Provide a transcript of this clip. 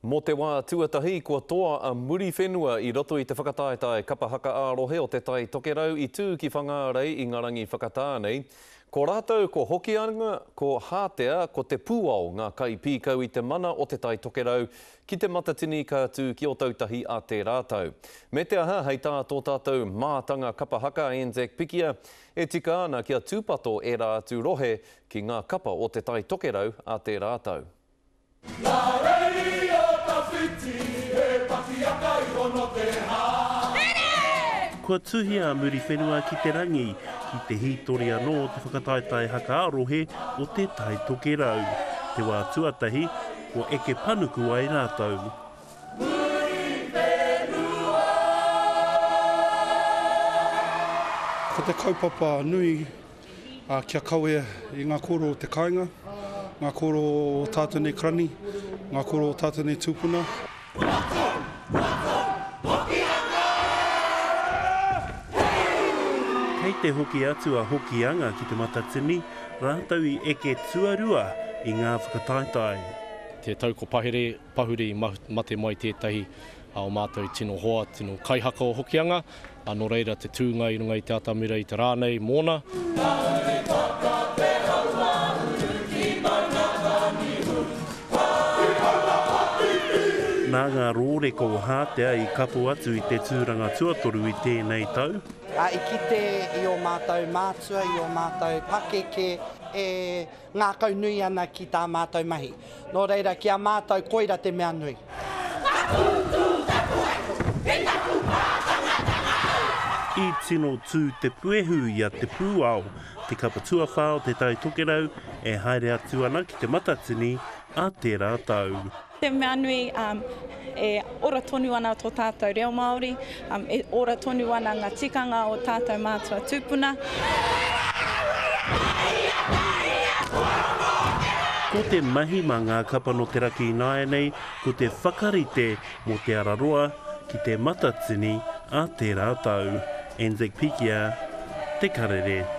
Mō te wā tuatahi, kua toa a muri whenua I roto I te whakataetae kapahaka ārohe o te tai tokerau I tū ki whangārei I ngarangi whakatānei. Ko rātou, ko hokianga, ko hātea, ko te pūao ngā kai pīkau I te mana o te tai tokerau ki te matatini ka tū ki o tautahi a te rātou. Me te aha, hei tā tō tātou mātanga kapahaka Anzac Pikia, e tika ana kia tūpato e rā atu rohe ki ngā kapa o te tai tokerau a te rātou. Kua tuhia muri whenua ki te rangi, ki te hitori anō te whakataetae haka arohe o te tai tokerau. Te wā tuatahi, ko eke panuku ai rātou. Ko te kaupapa nui kia kaue I ngā koro o te kāinga, ngā koro o tātou nei krani, ngā koro o tātou nei tūpuna. Kei te hoki atu a hokianga ki te matatini, rātau I eke tuarua I ngā whakataetae. Te tauko pahuri mate mai tētahi o mātou tino hoa, tino kaihaka o hokianga, anō reira te tūnga I runga I te atamira I te rānei mōna. Nā ngā rōreko o hātea I kapo atu I te tūranga tuatoru I tēnei tau. I kite I o mātou mātua, I o mātou pakeke, ngā kau nui ana ki tā mātou mahi. Nō reira, kia mātou koira te mea nui. I tino tū te puehu I a te pūao, te kapa tuawhao te tai tokerau e haere atu ana ki te matatini a te rātau. Te mea nui e ora tonu ana tō tātou reo Māori, e ora tonu ana ngā tikanga o tātou mātua tūpuna. Ko te mahi mā ngā kapa no te raki nāenei, ko te whakarite mō te araroa ki te matatini a te rātau. Anzac Pikia, te karere.